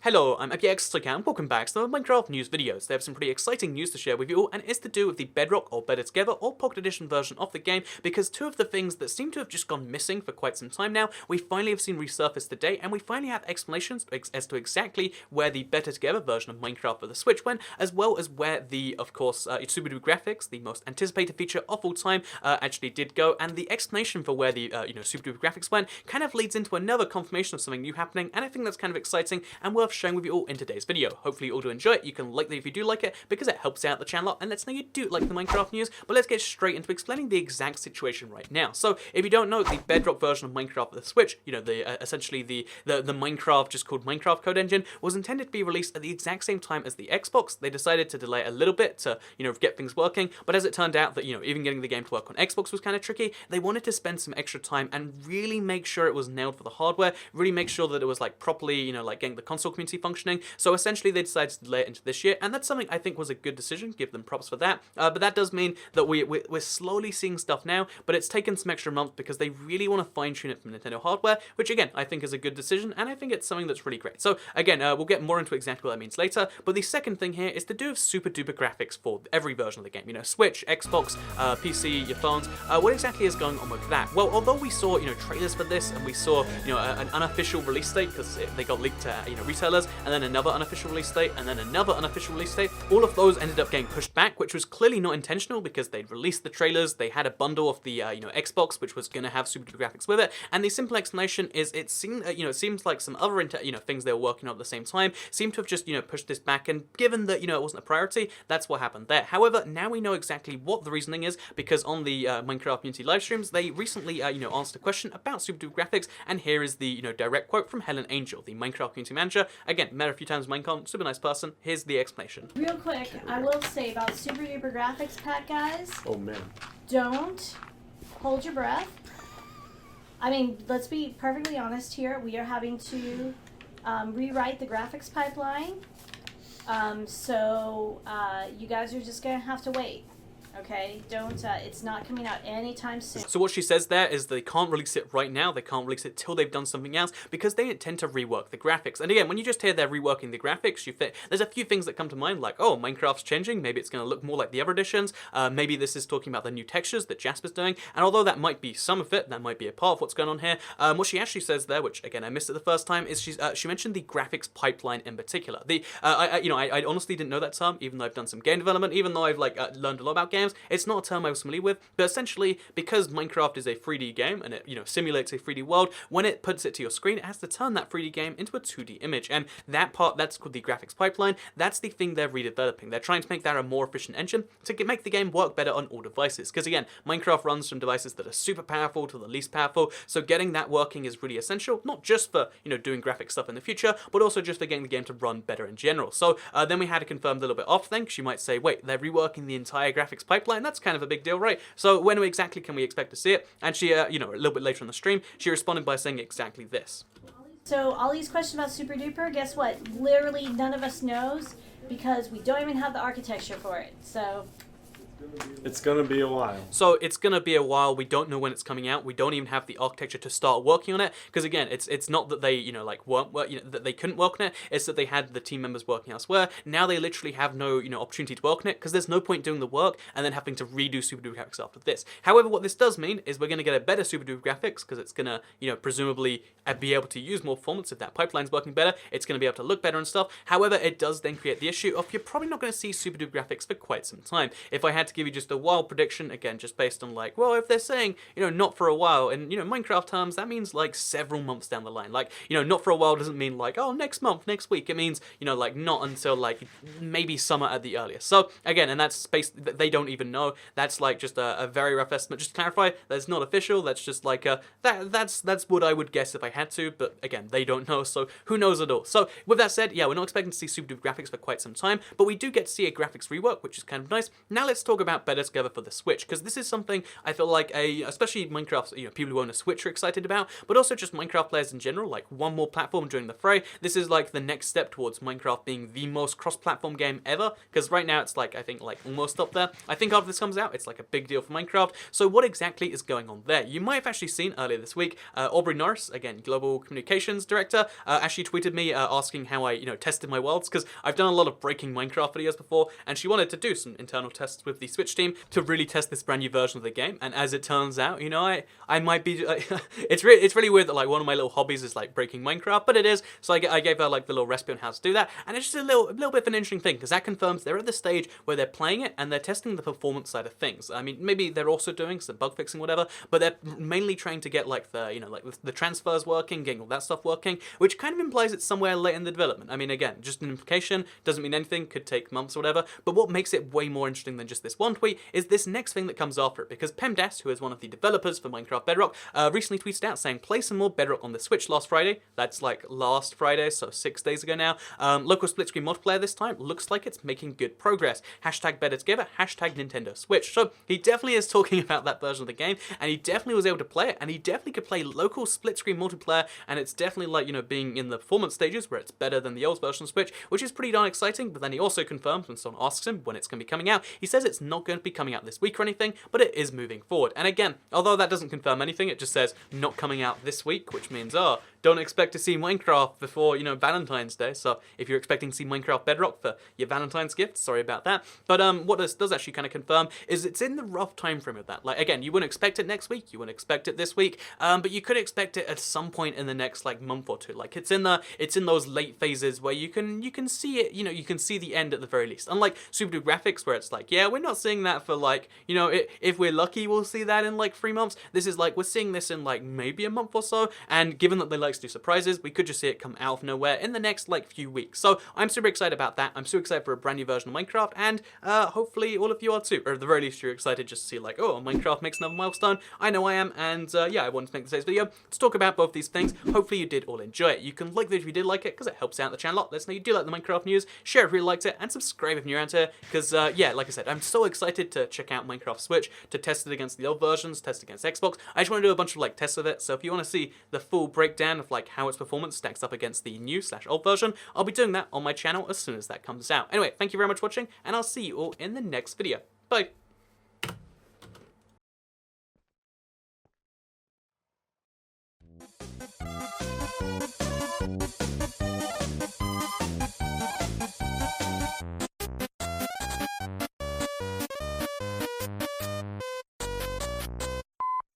Hello, I'm and welcome back to the Minecraft news videos. They have some pretty exciting news to share with you all, and it's to do with the Bedrock or Better Together or Pocket Edition version of the game, because two of the things that seem to have just gone missing for quite some time now, we finally have seen resurface today, and we finally have explanations as to exactly where the Better Together version of Minecraft for the Switch went, as well as where the, of course, Super Duper Graphics, the most anticipated feature of all time, actually did go, and the explanation for where the, Super Duper Graphics went kind of leads into another confirmation of something new happening, and I think that's kind of exciting and worth sharing with you all in today's video. Hopefully you all do enjoy it. You can like it if you do like it, because it helps out the channel and lets know you do like the Minecraft news. But let's get straight into explaining the exact situation right now. So if you don't know, the Bedrock version of Minecraft for the Switch, essentially the Minecraft, just called Minecraft code engine, was intended to be released at the exact same time as the Xbox. They decided to delay it a little bit to, get things working, but as it turned out that, even getting the game to work on Xbox was kind of tricky, they wanted to spend some extra time and really make sure it was nailed for the hardware, really make sure that it was like properly, getting the console community functioning. So essentially they decided to delay it into this year, and that's something I think was a good decision, give them props for that. But that does mean that we're slowly seeing stuff now, but it's taken some extra months because they really want to fine-tune it from Nintendo hardware, which again, I think is a good decision, and I think it's something that's really great. So again, we'll get more into exactly what that means later, but the second thing here is to do with super duper graphics for every version of the game. Switch, Xbox, PC, your phones, what exactly is going on with that? Well, although we saw, trailers for this, and we saw, an unofficial release date, because they got leaked to, retailers, and then another unofficial release date, and then another unofficial release date, all of those ended up getting pushed back, which was clearly not intentional, because they'd released the trailers, they had a bundle of the, Xbox, which was going to have super duper graphics with it, and the simple explanation is it seemed, it seems like some other, things they were working on at the same time seemed to have just, pushed this back, and given that, it wasn't a priority, that's what happened there. However, now we know exactly what the reasoning is, because on the Minecraft community live streams, they recently, answered a question about super duper graphics, and here is the, direct quote from Helen Angel, the Minecraft community manager. Again, met her a few times in Minecon, super nice person. Here's the explanation. Real quick, I will say about Super Duper Graphics pack, guys. Oh man. Don't hold your breath. I mean, let's be perfectly honest here. We are having to rewrite the graphics pipeline. So you guys are just going to have to wait. Okay, it's not coming out anytime soon. So what she says there is they can't release it right now, they can't release it till they've done something else, because they intend to rework the graphics. And again, when you just hear they're reworking the graphics, there's a few things that come to mind, like, oh, Minecraft's changing, maybe it's going to look more like the other editions, maybe this is talking about the new textures that Jasper's doing, and although that might be some of it, that might be a part of what's going on here, what she actually says there, which again I missed it the first time, is she mentioned the graphics pipeline in particular. I honestly didn't know that term, even though I've done some game development, even though I've learned a lot about games. It's not a term I was familiar with, but essentially, because Minecraft is a 3D game and it, simulates a 3D world, when it puts it to your screen, it has to turn that 3D game into a 2D image, and that part, that's called the graphics pipeline. That's the thing they're redeveloping. They're trying to make that a more efficient engine to make the game work better on all devices, because again, Minecraft runs from devices that are super powerful to the least powerful, so getting that working is really essential, not just for, doing graphic stuff in the future, but also just for getting the game to run better in general. So then we had to confirm a little bit off then, because you might say, wait, they're reworking the entire graphics pipeline? That's kind of a big deal, right? So when exactly can we expect to see it? And she, a little bit later on the stream, she responded by saying exactly this. So all these questions about Super Duper, guess what? Literally none of us knows, because we don't even have the architecture for it. So it's gonna be a while. So it's gonna be a while. We don't know when it's coming out. We don't even have the architecture to start working on it. Because again, it's not that they that they couldn't work on it. It's that they had the team members working elsewhere. Now they literally have no opportunity to work on it, because there's no point doing the work and then having to redo Super Duper graphics after this. However, what this does mean is we're gonna get a better Super Duper graphics, because it's gonna presumably be able to use more performance if that pipeline's working better. It's gonna be able to look better and stuff. However, it does then create the issue of you're probably not gonna see Super Duper graphics for quite some time. If I had to give you just a wild prediction, again, just based on if they're saying, not for a while, in, Minecraft terms, that means several months down the line. Not for a while doesn't mean oh, next month, next week. It means, not until maybe summer at the earliest. So again, and that's space that they don't even know. That's just a very rough estimate. Just to clarify, that's not official. That's just that's what I would guess if I had to, but again, they don't know, so who knows at all. So with that said, yeah, we're not expecting to see super duper graphics for quite some time, but we do get to see a graphics rework, which is kind of nice. Now let's talk about Better Together for the Switch, because this is something I feel like especially Minecraft, people who own a Switch are excited about, but also just Minecraft players in general, like one more platform during the fray. This is like the next step towards Minecraft being the most cross-platform game ever, because right now it's like, I think like almost up there. I think after this comes out, it's like a big deal for Minecraft. So what exactly is going on there? You might have actually seen earlier this week, Aubrey Norris, again, Global Communications Director, actually tweeted me asking how I, tested my worlds, because I've done a lot of breaking Minecraft videos before, and she wanted to do some internal tests with the Switch team to really test this brand new version of the game. And as it turns out, I might be, it's really weird that like one of my little hobbies is like breaking Minecraft, but it is. So I gave her like the little recipe on how to do that, and it's just a little bit of an interesting thing, because that confirms they're at the stage where they're playing it and they're testing the performance side of things. I mean, maybe they're also doing some bug fixing, whatever, but they're mainly trying to get like the, like the transfers working, getting all that stuff working, which kind of implies it's somewhere late in the development. I mean, again, just an implication, doesn't mean anything, could take months or whatever, but what makes it way more interesting than just this one tweet is this next thing that comes after it, because PEMDAS, who is one of the developers for Minecraft Bedrock, recently tweeted out saying, play some more Bedrock on the Switch last Friday. That's like last Friday, so 6 days ago now. Local split screen multiplayer this time looks like it's making good progress. Hashtag Better Together, hashtag Nintendo Switch. So he definitely is talking about that version of the game, and he definitely was able to play it, and he definitely could play local split screen multiplayer, and it's definitely like, being in the performance stages where it's better than the old version of Switch, which is pretty darn exciting. But then he also confirms, when someone asks him when it's going to be coming out, he says it's not going to be coming out this week or anything, but it is moving forward. And again, although that doesn't confirm anything, it just says not coming out this week, which means, don't expect to see Minecraft before, Valentine's Day. So if you're expecting to see Minecraft Bedrock for your Valentine's gift, sorry about that. But what this does actually kind of confirm is it's in the rough time frame of that. Like, again, you wouldn't expect it next week, you wouldn't expect it this week, but you could expect it at some point in the next like month or two. Like it's in those late phases where you can see it, you can see the end at the very least. Unlike Super Duper Graphics, where it's like, yeah, we're not seeing that for like, if we're lucky, we'll see that in like 3 months. This is like, we're seeing this in like maybe a month or so, and given that they like to do surprises, we could just see it come out of nowhere in the next like few weeks. So I'm super excited about that. I'm super excited for a brand new version of Minecraft, and hopefully all of you are too, or at the very least you're excited just to see like, oh, Minecraft makes another milestone. I know I am, and yeah, I wanted to make today's video to talk about both these things. Hopefully you did all enjoy it. You can like the video if you did like it, because it helps out the channel a lot. Let us know you do like the Minecraft news, share if you really liked it, and subscribe if you're around here, because yeah, like I said, I'm so excited to check out Minecraft Switch, to test it against the old versions, test it against Xbox. I just want to do a bunch of like tests of it, so if you want to see the full breakdown of like how its performance stacks up against the new/old version, I'll be doing that on my channel as soon as that comes out. Anyway, thank you very much for watching, and I'll see you all in the next video. Bye!